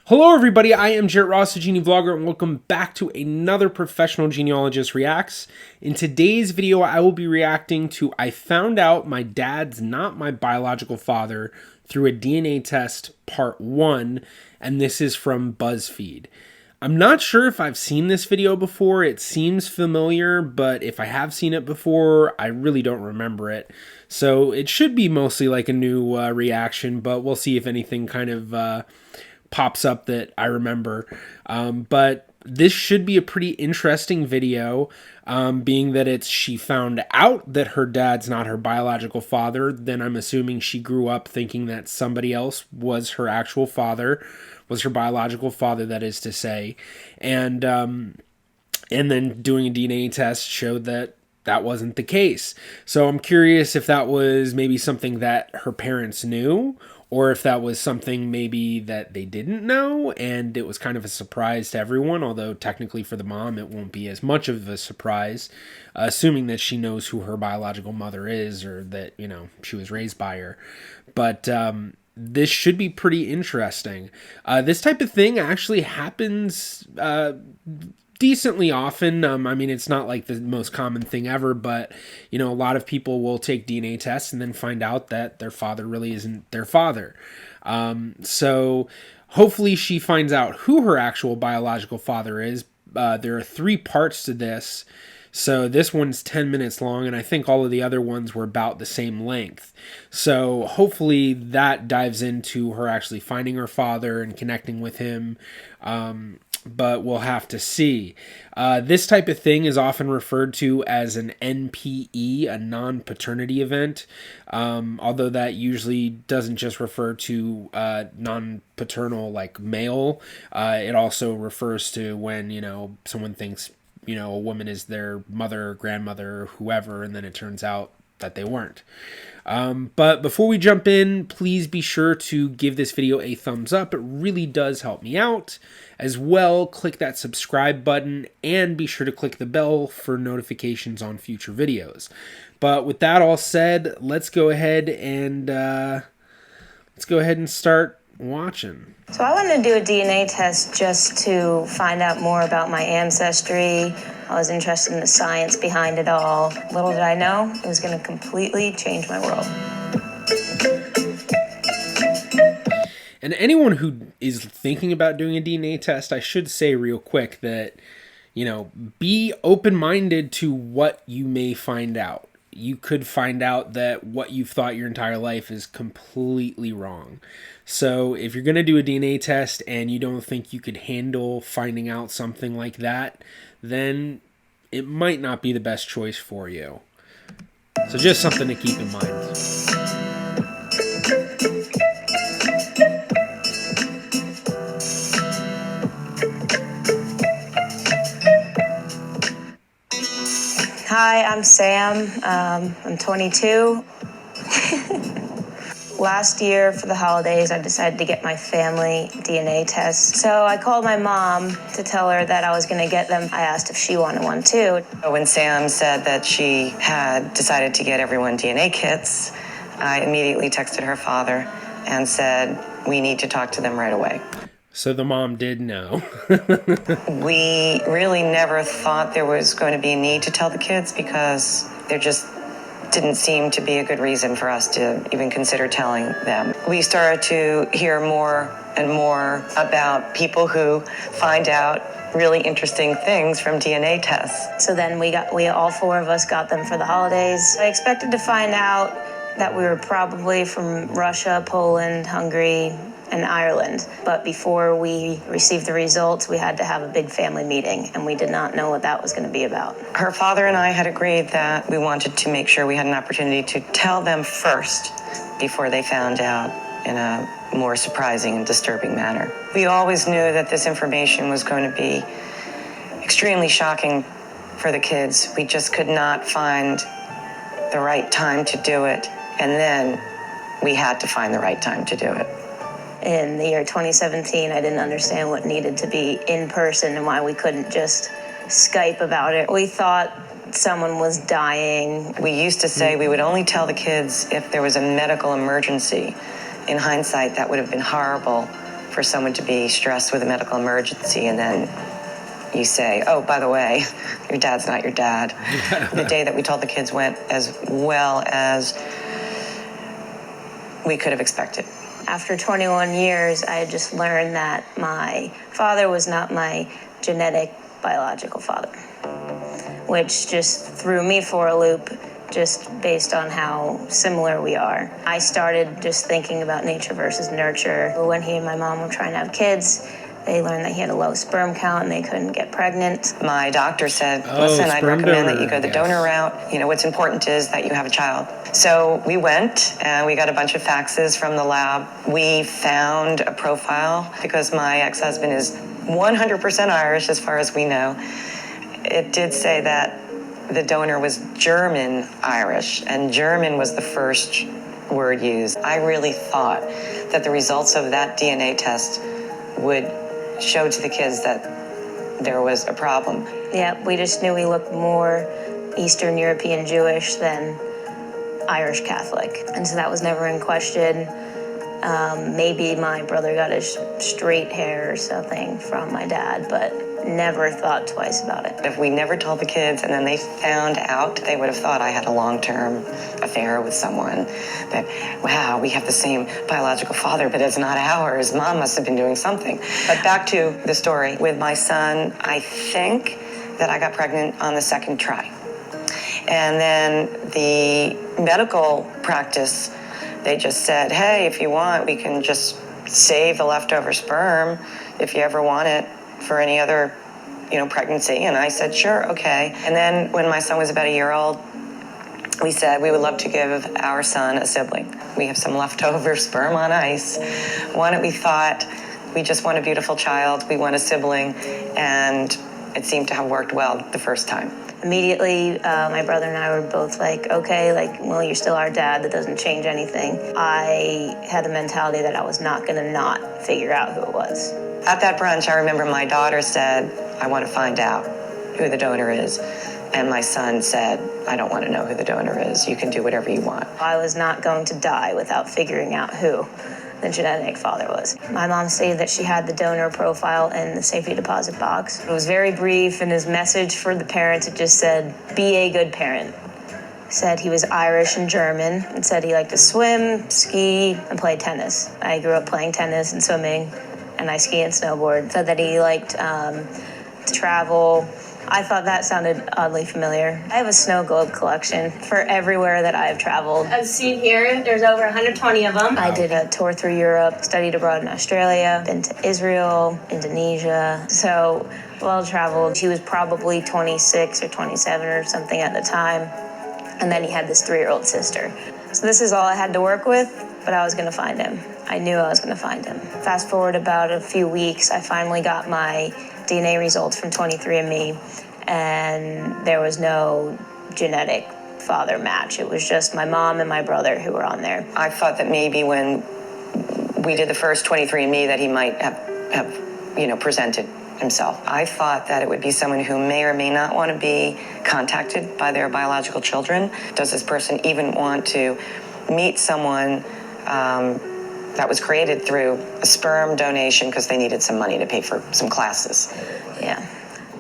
Hello everybody, I am Jarrett Ross, the GeneaVlogger, and welcome back to another Professional Genealogist Reacts. In today's video, I will be reacting to I found out my dad's not my biological father through a DNA test part 1, and this is from BuzzFeed. I'm not sure if I've seen this video before. It seems familiar, but if I have seen it before, I really don't remember it. So it should be mostly like a new reaction, but we'll see if anything kind of pops up that I remember. But this should be a pretty interesting video, being that she found out that her dad's not her biological father. Then I'm assuming she grew up thinking that somebody else was her actual father, was her biological father, that is to say. And then doing a DNA test showed that that wasn't the case. So I'm curious if that was maybe something that her parents knew, or if that was something maybe that they didn't know and it was kind of a surprise to everyone, although technically for the mom it won't be as much of a surprise, assuming that she knows who her biological mother is, or that, you know, she was raised by her. But this should be pretty interesting. This type of thing actually happens decently often. I mean, it's not like the most common thing ever, but, you know, a lot of people will take DNA tests and then find out that their father really isn't their father. So hopefully she finds out who her actual biological father is. There are 3 parts to this. So this one's 10 minutes long, and I think all of the other ones were about the same length. So hopefully that dives into her actually finding her father and connecting with him. But we'll have to see. This type of thing is often referred to as an NPE, a non-paternity event, although that usually doesn't just refer to non-paternal, like male. It also refers to when, you know, someone thinks, you know, a woman is their mother, grandmother, whoever, and then it turns out that they weren't. But before we jump in, please be sure to give this video a thumbs up. It really does help me out. As well, click that subscribe button and be sure to click the bell for notifications on future videos. But with that all said, let's go ahead and start watching. So I wanted to do a DNA test just to find out more about my ancestry. I was interested in the science behind it all. Little did I know, it was going to completely change my world. And anyone who is thinking about doing a DNA test, I should say real quick that, you know, be open-minded to what you may find out. You could find out that what you've thought your entire life is completely wrong. So if you're going to do a DNA test and you don't think you could handle finding out something like that, then it might not be the best choice for you. So just something to keep in mind. Hi, I'm Sam. I'm 22. Last year for the holidays, I decided to get my family DNA test. So I called my mom to tell her that I was going to get them. I asked if she wanted one too. When Sam said that she had decided to get everyone DNA kits, I immediately texted her father and said, we need to talk to them right away. So the mom did know. We really never thought there was going to be a need to tell the kids because there just didn't seem to be a good reason for us to even consider telling them. We started to hear more and more about people who find out really interesting things from DNA tests. So then we all 4 of us got them for the holidays. I expected to find out that we were probably from Russia, Poland, Hungary, and Ireland. But before we received the results, we had to have a big family meeting, and we did not know what that was going to be about. Her father and I had agreed that we wanted to make sure we had an opportunity to tell them first before they found out in a more surprising and disturbing manner. We always knew that this information was going to be extremely shocking for the kids. We just could not find the right time to do it, and then we had to find the right time to do it. In the year 2017, I didn't understand what needed to be in person and why we couldn't just Skype about it. We thought someone was dying. We used to say we would only tell the kids if there was a medical emergency. In hindsight, that would have been horrible for someone to be stressed with a medical emergency and then you say, oh, by the way, your dad's not your dad. The day that we told the kids went as well as we could have expected. After 21 years, I had just learned that my father was not my genetic biological father, which just threw me for a loop, just based on how similar we are. I started just thinking about nature versus nurture. When he and my mom were trying to have kids, they learned that he had a low sperm count and they couldn't get pregnant. My doctor said, listen, I'd recommend that you go the donor route. You know, what's important is that you have a child. So we went and we got a bunch of faxes from the lab. We found a profile because my ex-husband is 100% Irish as far as we know. It did say that the donor was German Irish, and German was the first word used. I really thought that the results of that DNA test would show to the kids that there was a problem. Yeah, we just knew he looked more Eastern European Jewish than Irish Catholic. And so that was never in question. Maybe my brother got his straight hair or something from my dad, but never thought twice about it. If we never told the kids and then they found out, they would have thought I had a long-term affair with someone. That, wow, we have the same biological father, but it's not ours. Mom must have been doing something. But back to the story. With my son, I think that I got pregnant on the second try. And then the medical practice, they just said, hey, if you want, we can just save the leftover sperm if you ever want it for any other, pregnancy. And I said, sure, okay. And then when my son was about a year old, we said we would love to give our son a sibling. We have some leftover sperm on ice. We thought, we just want a beautiful child. We want a sibling. And it seemed to have worked well the first time. Immediately, my brother and I were both like, okay, well, you're still our dad. That doesn't change anything. I had the mentality that I was not going to not figure out who it was. At that brunch, I remember my daughter said, I want to find out who the donor is. And my son said, I don't want to know who the donor is. You can do whatever you want. I was not going to die without figuring out who the genetic father was. My mom stated that she had the donor profile in the safety deposit box. It was very brief, and his message for the parents, it just said, be a good parent. Said he was Irish and German, and said he liked to swim, ski, and play tennis. I grew up playing tennis and swimming, and I ski and snowboard. Said that he liked to travel. I thought that sounded oddly familiar. I have a snow globe collection for everywhere that I have traveled. As seen here, there's over 120 of them. I did a tour through Europe, studied abroad in Australia, been to Israel, Indonesia. So well-traveled. He was probably 26 or 27 or something at the time. And then he had this 3-year-old sister. So this is all I had to work with, but I was gonna find him. I knew I was gonna find him. Fast forward about a few weeks, I finally got my DNA results from 23andMe, and there was no genetic father match. It was just my mom and my brother who were on there. I thought that maybe when we did the first 23andMe that he might have presented himself. I thought that it would be someone who may or may not want to be contacted by their biological children. Does this person even want to meet someone that was created through a sperm donation because they needed some money to pay for some classes? Yeah.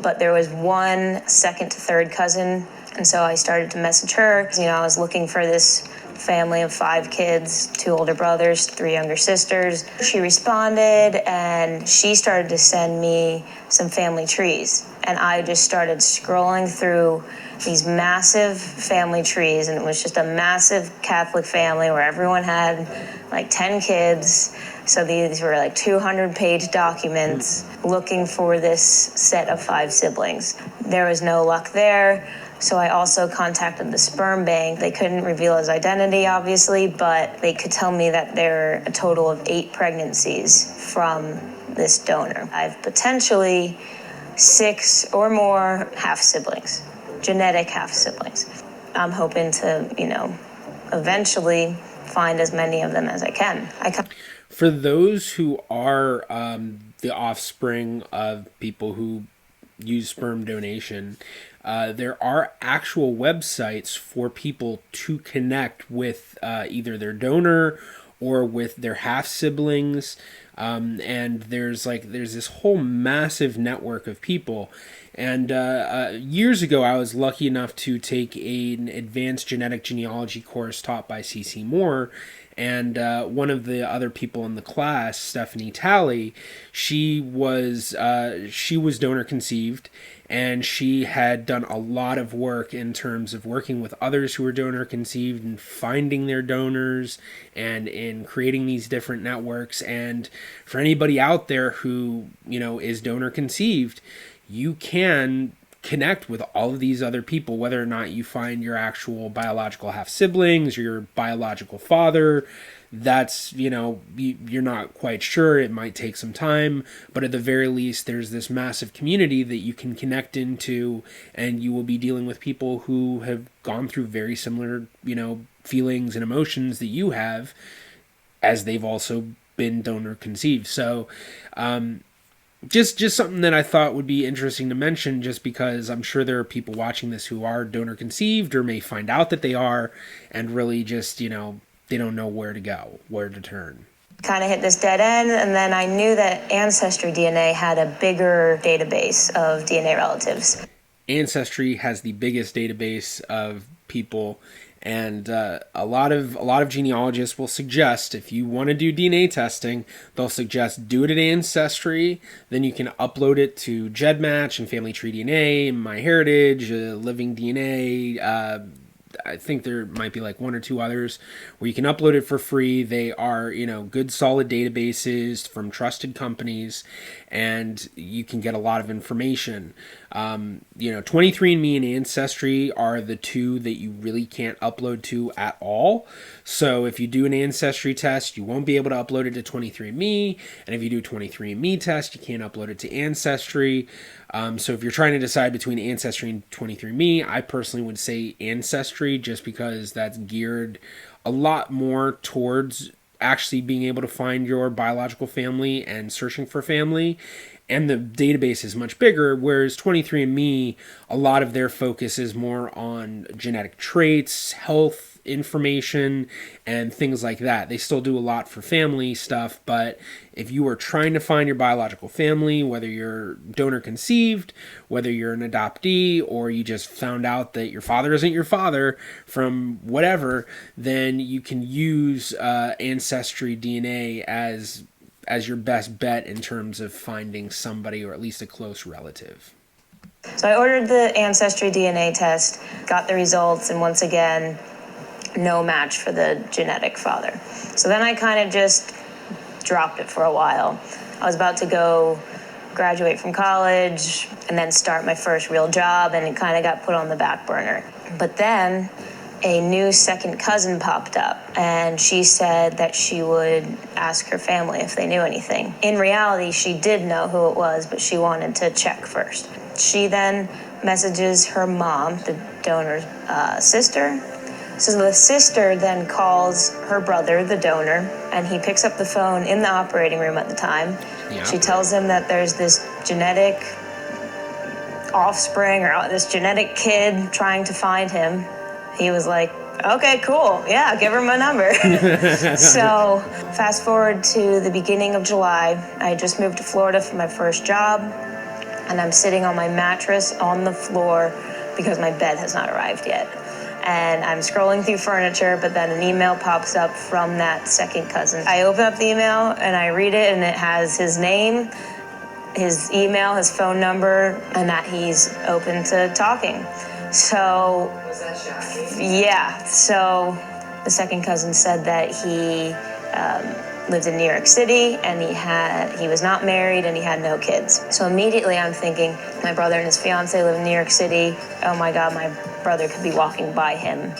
But there was one second to third cousin, and so I started to message her. I was looking for this family of 5 kids, 2 older brothers, 3 younger sisters. She responded, and she started to send me some family trees. And I just started scrolling through these massive family trees, and it was just a massive Catholic family where everyone had like 10 kids. So these were like 200-page documents looking for this set of 5 siblings. There was no luck there. So I also contacted the sperm bank. They couldn't reveal his identity, obviously, but they could tell me that there are a total of 8 pregnancies from this donor. I have potentially 6 or more half-siblings, genetic half-siblings. I'm hoping to, eventually find as many of them as I can. For those who are the offspring of people who use sperm donation, there are actual websites for people to connect with either their donor or with their half-siblings. And there's this whole massive network of people. And years ago, I was lucky enough to take an advanced genetic genealogy course taught by C.C. Moore. And one of the other people in the class, Stephanie Talley, she was donor conceived, and she had done a lot of work in terms of working with others who were donor conceived and finding their donors and in creating these different networks. And for anybody out there who, is donor conceived, you can connect with all of these other people, whether or not you find your actual biological half siblings or your biological father. That's, you're not quite sure. It might take some time, but at the very least, there's this massive community that you can connect into, and you will be dealing with people who have gone through very similar, feelings and emotions that you have, as they've also been donor conceived. So, just something that I thought would be interesting to mention, just because I'm sure there are people watching this who are donor conceived or may find out that they are, and really just, they don't know where to go, where to turn. Kind of hit this dead end, and then I knew that Ancestry DNA had a bigger database of DNA relatives. Ancestry has the biggest database of people, and a lot of genealogists will suggest, if you want to do DNA testing, they'll suggest do it at Ancestry. Then you can upload it to GEDmatch and Family Tree DNA, MyHeritage, Living DNA. I think there might be like one or two others where you can upload it for free. They are, good solid databases from trusted companies, and you can get a lot of information. 23andMe and Ancestry are the two that you really can't upload to at all. So if you do an Ancestry test, you won't be able to upload it to 23andMe. And if you do a 23andMe test, you can't upload it to Ancestry. So if you're trying to decide between Ancestry and 23andMe, I personally would say Ancestry, just because that's geared a lot more towards actually being able to find your biological family and searching for family. And the database is much bigger, whereas 23andMe, a lot of their focus is more on genetic traits, health information, and things like that. They still do a lot for family stuff, but if you are trying to find your biological family, whether you're donor conceived, whether you're an adoptee, or you just found out that your father isn't your father from whatever, then you can use Ancestry DNA as your best bet in terms of finding somebody, or at least a close relative. So I ordered the Ancestry DNA test, got the results, and once again, no match for the genetic father. So then I kind of just dropped it for a while. I was about to go graduate from college and then start my first real job, and it kind of got put on the back burner. But then a new second cousin popped up, and she said that she would ask her family if they knew anything. In reality, she did know who it was, but she wanted to check first. She then messages her mom, the donor's sister. So the sister then calls her brother, the donor, and he picks up the phone in the operating room at the time. Yeah. She tells him that there's this genetic offspring, or this genetic kid trying to find him. He was like, okay, cool. Yeah, give her my number. So fast forward to the beginning of July. I just moved to Florida for my first job, and I'm sitting on my mattress on the floor because my bed has not arrived yet. And I'm scrolling through furniture, but then an email pops up from that second cousin. I open up the email and I read it, and it has his name, his email, his phone number, and that he's open to talking. So, yeah, so the second cousin said that he lived in New York City, and he was not married, and he had no kids. So immediately I'm thinking, my brother and his fiance live in New York City. Oh my God, my brother could be walking by him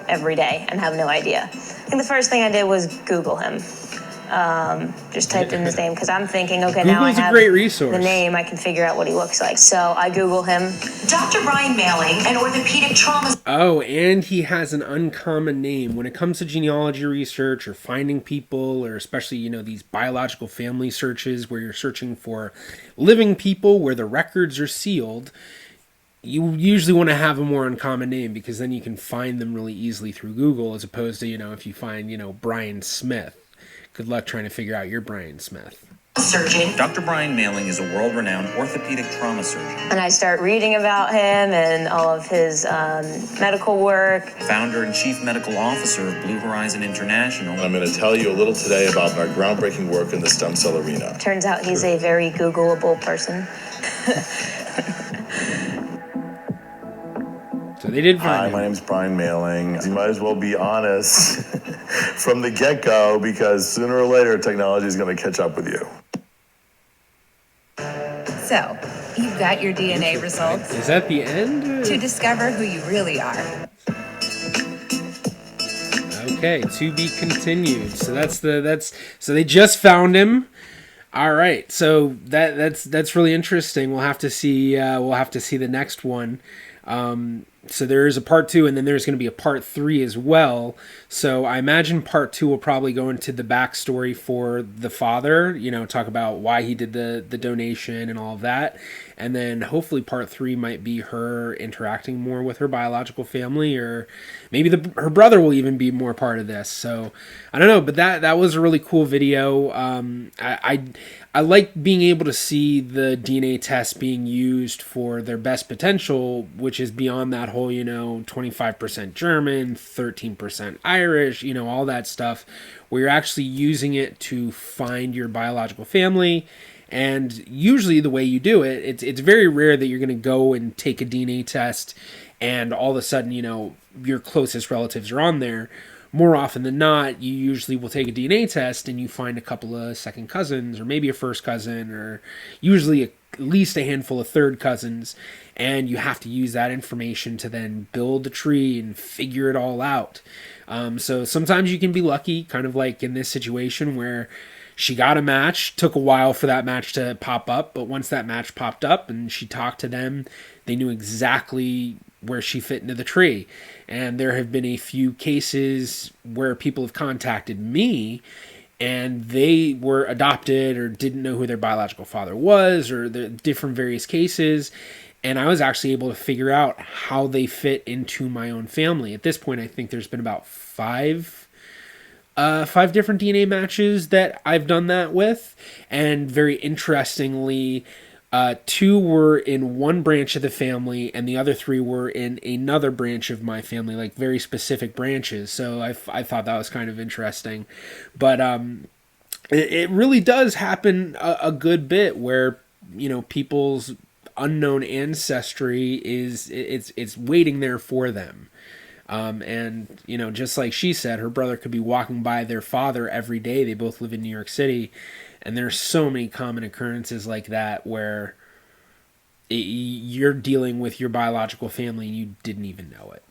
every day and have no idea. I think the first thing I did was Google him. Just typed in his name, because I'm thinking, okay, Google's now I have a great resource. The name, I can figure out what he looks like. So I Google him. Dr. Brian Malling, an orthopedic trauma... Oh, and he has an uncommon name. When it comes to genealogy research or finding people, or especially, these biological family searches where you're searching for living people where the records are sealed, you usually want to have a more uncommon name, because then you can find them really easily through Google, as opposed to, if you find, Brian Smith. Good luck trying to figure out your Brian Smith. Surgeon. Dr. Brian Malling is a world-renowned orthopedic trauma surgeon. And I start reading about him and all of his medical work. Founder and chief medical officer of Blue Horizon International. I'm going to tell you a little today about our groundbreaking work in the stem cell arena. Turns out he's a very Googleable person. So they did find Hi, him. my name's Brian Malling. You might as well be honest from the get-go, because sooner or later technology is going to catch up with you. So, you've got your DNA results Is that the end? to discover who you really are. Okay, to be continued. So so they just found him. All right, so that's really interesting. We'll have to see the next one. So there is a part 2, and then there's going to be a part 3 as well. So I imagine part 2 will probably go into the backstory for the father, talk about why he did the donation and all of that. And then hopefully part 3 might be her interacting more with her biological family, or maybe her brother will even be more part of this. So I don't know, but that was a really cool video. I like being able to see the DNA test being used for their best potential, which is beyond that whole, 25% German, 13% Irish, all that stuff, where you're actually using it to find your biological family. And usually the way you do it, it's very rare that you're going to go and take a DNA test and all of a sudden, your closest relatives are on there. More often than not, you usually will take a DNA test and you find a couple of second cousins, or maybe a first cousin, or usually at least a handful of third cousins, and you have to use that information to then build a tree and figure it all out. So sometimes you can be lucky, kind of like in this situation where she got a match, took a while for that match to pop up, but once that match popped up and she talked to them, they knew exactly where she fit into the tree. And there have been a few cases where people have contacted me and they were adopted or didn't know who their biological father was, or the different various cases. And I was actually able to figure out how they fit into my own family. At this point, I think there's been about five different DNA matches that I've done that with. And very interestingly, 2 were in one branch of the family and the other 3 were in another branch of my family, like very specific branches. So I thought that was kind of interesting. But it really does happen a good bit where, people's unknown ancestry it's waiting there for them. And, just like she said, her brother could be walking by their father every day. They both live in New York City. And there's so many common occurrences like that where you're dealing with your biological family and you didn't even know it.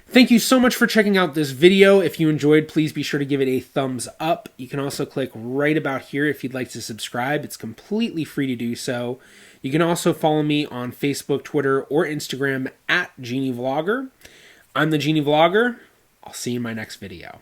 Thank you so much for checking out this video. If you enjoyed, please be sure to give it a thumbs up. You can also click right about here if you'd like to subscribe. It's completely free to do so. You can also follow me on Facebook, Twitter, or Instagram at GeneaVlogger. I'm the GeneaVlogger. I'll see you in my next video.